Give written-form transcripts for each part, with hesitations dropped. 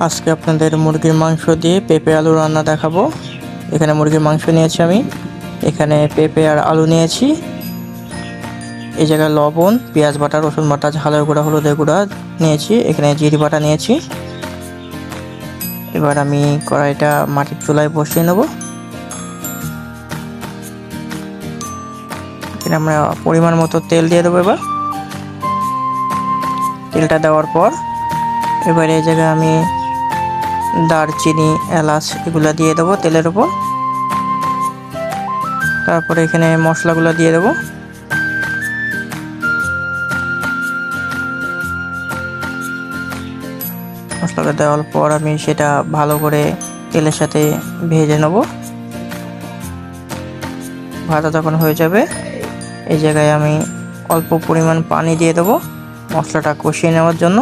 আজকে আপনাদের মুরগির মাংস দিয়ে পেঁপে আলু রান্না দেখাবো। এখানে মুরগির মাংস নিয়েছি আমি, এখানে পেঁপে আর আলু নিয়েছি। এই জায়গায় লবণ, পেঁয়াজ বাটা, রসুন বাটা, ঝালের গুঁড়া, হলুদের গুঁড়া নিয়েছি। এখানে জিরে বাটা নিয়েছি। এবার আমি কড়াইটা মাটির চুলায় বসিয়ে নেব। এখানে আমরা পরিমাণ মতো তেল দিয়ে দেবো। এবার তেলটা দেওয়ার পর এবারে এই জায়গায় আমি দারচিনি, এলাচ এগুলো দিয়ে দেবো তেলের উপর। তারপরে এখানে মশলাগুলো দিয়ে দেবো। মশলাটা দেওয়ার পর আমি সেটা ভালো করে তেলের সাথে ভেজে নেব। ভাজা যখন হয়ে যাবে এই জায়গায় আমি অল্প পরিমাণ পানি দিয়ে দেবো মশলাটা কষিয়ে নেওয়ার জন্য।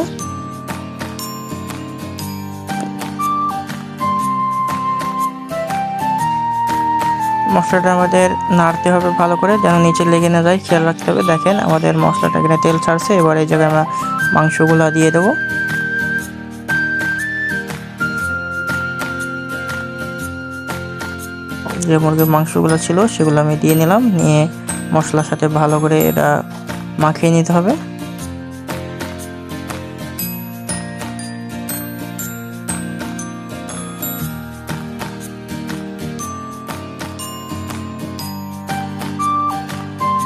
মশলাটা আমাদের নাড়তে হবে ভালো করে, যেন নিচে লেগে না যায়, খেয়াল রাখতে হবে। দেখেন আমাদের মশলাটা এখানে তেল ছাড়ছে। এবার এই জায়গায় আমরা মাংসগুলো দিয়ে দেবো। যে মুরগির মাংসগুলো ছিল সেগুলো আমি দিয়ে নিলাম। নিয়ে মশলার সাথে ভালো করে এটা মাখিয়ে নিতে হবে।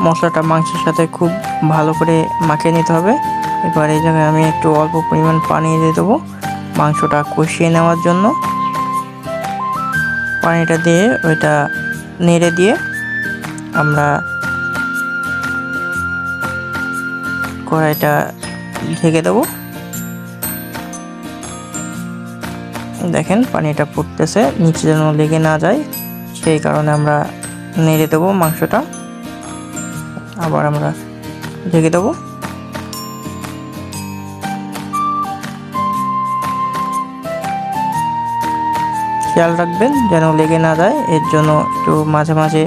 মশলাটা মাংসের সাথে খুব ভালো করে মাখিয়ে নিতে হবে। এবার এই জায়গায় আমি একটু অল্প পরিমাণ পানি দিয়ে দেবো মাংসটা কষিয়ে নেওয়ার জন্য। পানিটা দিয়ে ওইটা নেড়ে দিয়ে আমরা কড়াইটা ঢেকে দেবো। দেখেন পানিটা ফুটতেছে, নিচে যেন লেগে না যায়, সেই কারণে আমরা নেড়ে দেবো মাংসটা। আবার আমরা ঢেকে দেবো। খেয়াল রাখবেন যেন লেগে না যায়, এর জন্য একটু মাঝে মাঝে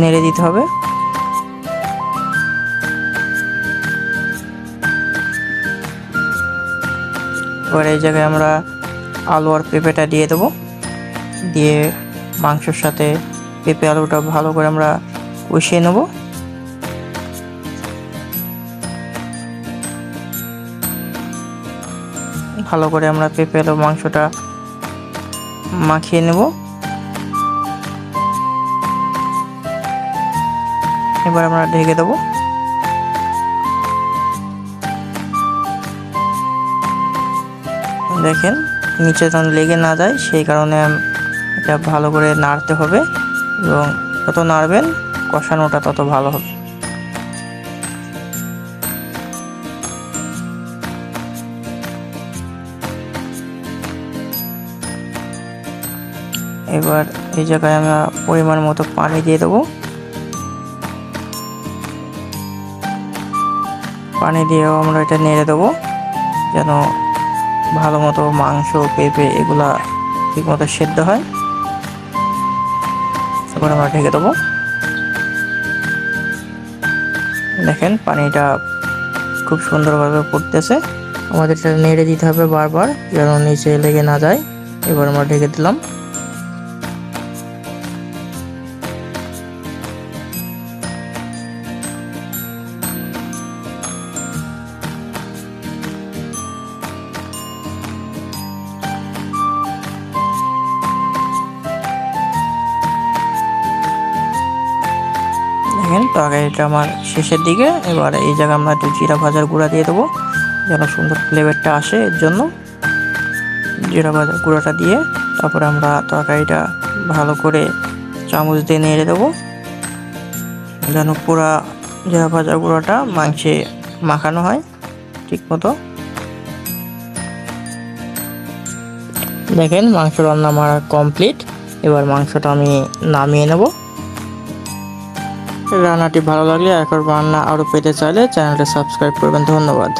নেড়ে দিতে হবে। এবার এই জায়গায় আমরা আলু আর পেঁপেটা দিয়ে দেবো। দিয়ে মাংসের সাথে পেঁপে আলুটা ভালো করে আমরা কষিয়ে নেব। ভালো করে আমরা পেঁপে আলু মাংসটা মাখিয়ে নেব। এবার আমরা ঢেকে দেবো। দেখেন নিচে যেন লেগে না যায়, সেই কারণে এটা ভালো করে নাড়তে হবে, এবং যত নাড়বেন কষানোটা তত ভালো হবে। এবার এই জায়গায় আমরা পরিমাণ মতো পানি দিয়ে দেবো। পানি দিয়েও আমরা এটা নেড়ে দেবো যেন ভালো মতো মাংস, পেঁপে এগুলা ঠিক মতো সেদ্ধ হয়। এবার আমরা ঢেকে দেবো। দেখেন পানিটা খুব সুন্দরভাবে ফুটতেছে। আমাদের এটা নেড়ে দিতে হবে বারবার যেন নিচে লেগে না যায়। এবার আমরা ঢেকে দিলাম। দেখেন তরকারিটা আমার শেষের দিকে। এবার এই জায়গায় আমরা একটু জিরা ভাজার গুঁড়া দিয়ে দেবো যেন সুন্দর ফ্লেভারটা আসে, এর জন্য জিরা ভাজার গুঁড়াটা দিয়ে তারপরে আমরা তরকারিটা ভালো করে চামচ দিয়ে নেড়ে দেবো যেন পুরা জিরা ভাজার গুঁড়াটা মাংসে মাখানো হয় ঠিক মতো। দেখেন মাংস রান্না আমার কমপ্লিট। এবার মাংসটা আমি নামিয়ে নেব। রান্নাটি ভালো লাগলে একবার রান্না আরও পেতে চাইলে চ্যানেলটা সাবস্ক্রাইব করবেন। ধন্যবাদ।